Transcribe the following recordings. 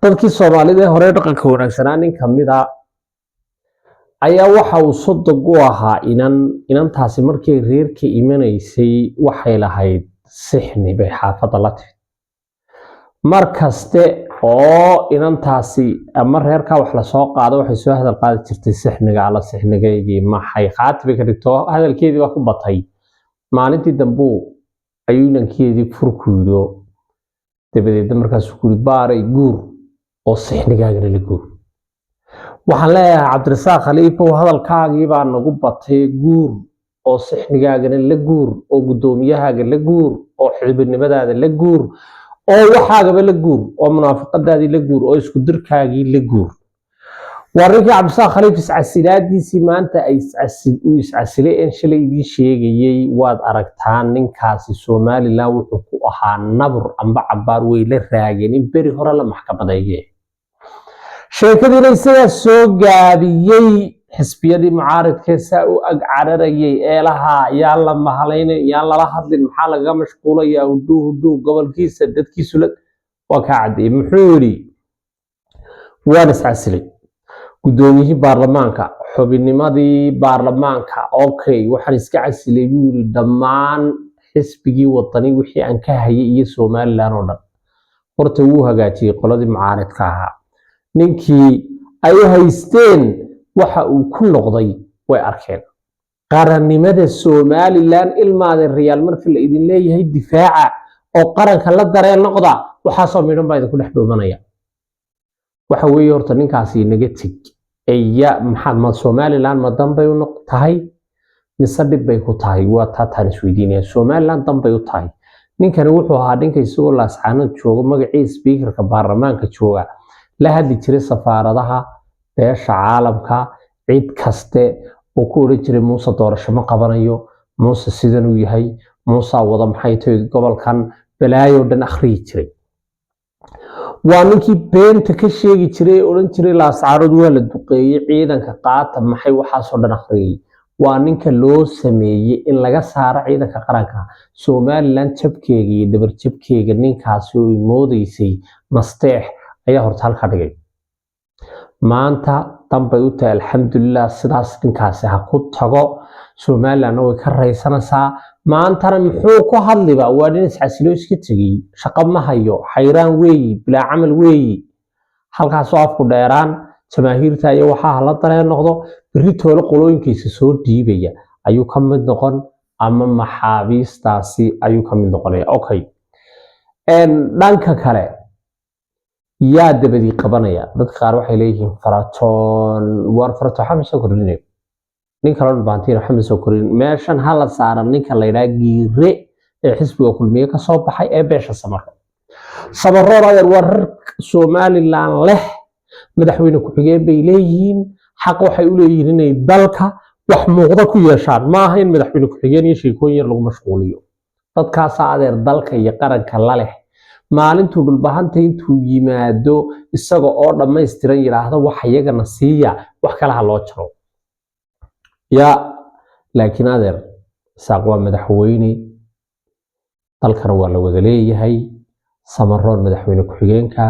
dadkii Soomaalida hore dhaqanka wanaagsanaa nin kamid ah ayaa waxa uu sodog u ahaa inantaasi markii reerka imanaysay waxay lahayd sixni bay xaafada la tiri markaste oo inantaasi ama reerka wax la soo qaado waxay soo hadal qaadi jirtay sixniga ala sixnigeedii maxay qaatbi ka dhigto hadalkeedii waa ku batay maalintii dambu ayuu inankeedii furku yiro dabadeed markaas ku baaray guur oo sixnigaaga la guur waxaan leeyahay Cabdirasaaq Khaliifo hadalkaagii baa nagu batay guur oo sixnigaaga la guur oo gudoomiyahaaga la guur oo xilbinimadaada la guur oo waxaaga la guur oo munaafiqadaadii la guur oo isku dirkaagii la guur warrinkii Cabdirasaaq Khaliif iscasilaadiisii maanta ay iscasilay in shalay idin sheegayay waad aragtaan ninkaasi Soomaaliland wuxuu ku ahaa nabur amba cabaar way la raageen in beri hore la maxkamadeeyay sheekadiina isaga soo gaabiyay xisbiyadii mucaaradkeesa u ag cararayay eelaha yaa la mahaleynay yaa la hadlin maxaa laga mashquulaya uduu gobolkiisa dadkiisu waa ka caday muxuu yiri waan iscasilay gudoomiyihii baarlamaanka xubinimadii baarlamaanka okay waxaan iska casilay yiri dhamaan xisbigii wadani wixii aan ka hayay iyo Soomaaliland oo dhan horta uu hagaajiyay qoladii mucaaradka ahaa ninkii ay haysteen waxa uu ku noqday way arkeen qarannimada Soomaaliland ilmaade real markii la idin leeyahay difaaca oo qaranka la dareen noqda waxa soo midhan baa idin ku dhex dhoomanaya waxa weeye horta ninkaasi naga tig eeya maxamed Soomaaliland ma danbay u noqtahay mise dib bay ku tahay waa taan isweydiinaya Soomaaliland danbay u tahay ninkani wuxuu ahaa ninka isagoo laascaanad joogo magaciisa speakerka baarlamaanka jooga la hadli jiray safaaradaha beesha caalamka cid kaste oo ku oran jiray Muuse doorasho ma qabanayo Muuse sidan uu yahay Muuse wada maxay tahay gobolkan balaayo dhan akhriyi jiray waa ninkii beenta ka sheegi jiray oran jiray laascaanad waa la duqeeyay ciidanka qaata maxay waxa soo dhan akhriyay waa ninka loo sameeyay in laga saaro ciidanka qaranka Soomaaliland jabkeega iyo dabar jabkeega ninkaasi oo moodeysay masteex ayaa horta halka dhigay maanta danbay u tahay alxamdulillah sidaas ninkaasi ha ku tago Soomaaliland way ka raysanaysaa maantana muxuu ku hadliba waa nin iscasilo iska tagay shaqo ma hayo xayraan weey bila amal weey halkaas oo afku dheeraan jamaahiirta iyo waxa la dareen noqdo biritoole qolooyinkiisa soo dhiibaya ayuu ka mid noqon ama maxaabiistaasi ayuu ka mid noqonaya okay dhanka kale yaa dabadii qabanaya dadka qaar waxay leeyihiin faratoon war farato xamso korinay nin kale oo baantiin xamso korin meeshan hala saaran ninka la yiraahdo giire ee xisbiga kulmiye ka soo baxay ee beesha samarro war Soomaaliland leh madaxweyne ku xigeen bay leeyihiin xaq waxay u leeyihiin inay dalka wax muuqda ku yeeshaan ma aha in madaxweyne ku xigeen iyo sheekooyin yar lagu mashquuliyo dadkaas adeer dalka iyo qaranka la leh maalintuu dhulbahanta intuu yimaado isaga oo dhameystiran yiraahdo wax iyagana siiya wax kala ha loo jaro ya laakiin adeer saaqwa madaxweyne dalkan waa la wada leeyahay samaroon madaxweyne ku xigeenka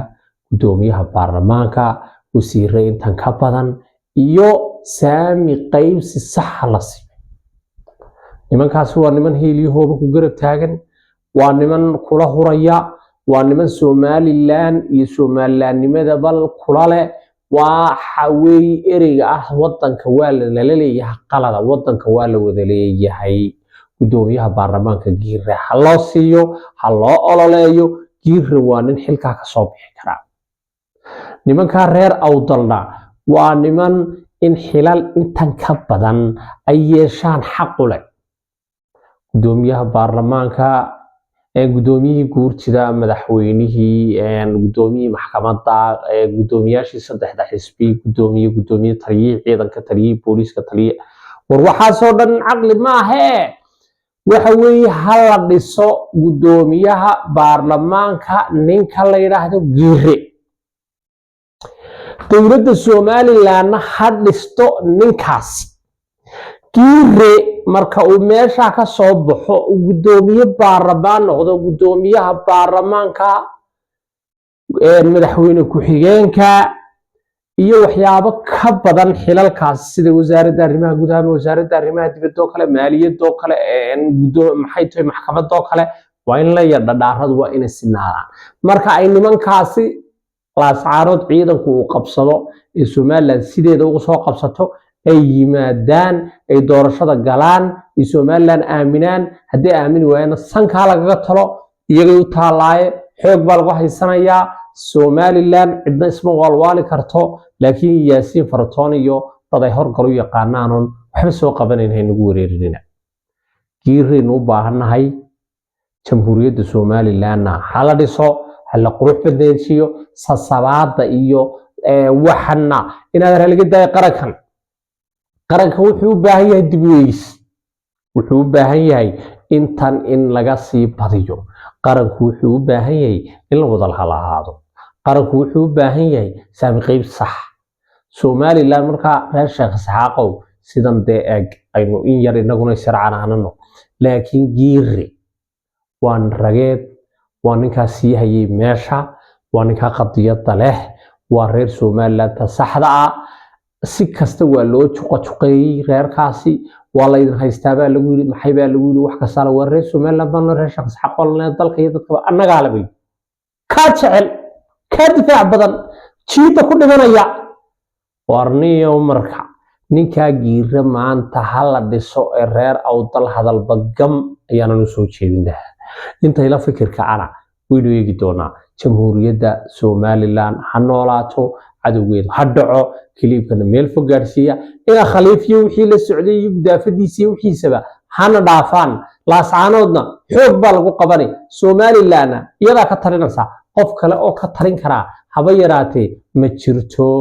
gudoomiyaha baarlamaanka wasiirre intan ka badan iyo saami qaybsi sax la si nimankaas waa niman heeliyahooda ku garab taagan waa niman kula huraya waa niman Soomaaliland iyo Soomaalilandnimada bal kula leh waa xawey ereyga ah wadanka waa la leeyahay qalada wadanka waa la wada leeyahay gudoomiyaha baarlamaanka giire ha loo siiyo ha loo ololeeyo giire waa nin xilka ka soo bixi kara nimanka reer awdalna waa niman in xilal intan ka badan ay yeeshaan xaq u leh gudoomiyaha baarlamaanka gudoomiyihii guurtida madaxweynihii gudoomiyihii maxkamadda gudoomiyaashii saddexda xisbi gudoomiye taliye ciidanka taliye booliska taliye war waxa soo dhan aqli ma aha waxa weeye hala dhiso gudoomiyaha baarlamaanka ninka la yiraahdo giire dowladda Soomaaliland ha dhisto ninkaas giire marka uu meesha ka soo baxo gudoomiye baarlamaan noqdo gudoomiyaha baarlamaanka madaxweyne ku-xigeenka iyo waxyaabo ka badan xilalkaas sida wasaaradda arrimaha gudaha wasaaradda arrimaha dibadda oo kale maaliyadda oo kale maxay tahay maxkamadda oo kale waa in la yadhadhaaradu waa inay sinaadaan marka ay nimankaasi laascaarood ciidanku uu qabsado ee Somaliland sideeda ugu soo qabsato ay yimaadaan ay doorashada galaan ee Somaliland aaminaan haddii aamini waayna sanka lagaga talo iyaga u taalaaye xoog baa lagu haysanayaa Somaliland cidna isma walwaali karto laakiin Yaasiin Faratoon iyo dad ay horgal u yaqaanaan waxba soo qabanayna nagu wareerinina giireen u baahanahay jamhuuriyadda Somaliland hala dhiso hala qurux badeejiyo sasabaada iyo waxana inaad laga day qaranka wuxuu u baahan yahay dib u eegis wuxuu u baahan yahay intan in laga sii badiyo qaranku wuxuu u baahan yahay in la wada halaado qaranku wuxuu u baahan yahay saami qayb sax Somaliland marka reer Sheekh Saxaaqow sidan eeg aynu in yar inaguna sharcanaanano laakiin giiri waan rageed waa ninkaas hayay meesha waa ninka qadiyada leh waa reer Somaliland saxda ah si kasta waa loo juqay reerkaasi waa la idin haystaaba lagu yiri maxay baa lagu yiri wax ka saaran waa reer Somaliland baan reer Sheekh Saxaaqow dalka iyo dadka annaga labay ka jecel ka difaac badan jiita ku dhimanaya warniyo marka ninka giira maanta hala dhiso ee reer awdal hadal bagam ayaan u soo jeedinaa inta ila fikirka ana waynu eegi doonaa jamhuuriyadda Somaliland ha noolaato cadawgeedu ha dhaco kilibkana meel fog gaarsiiya ila khaliifiyo wixii la socday iyo daafadiisa wixiisaba hana dhaafaan laascaanoodna xoog baa lagu qabanay Somaliland iyada ka tarinaysa qof kale oo ka tarin kara haba yaraatee ma jirto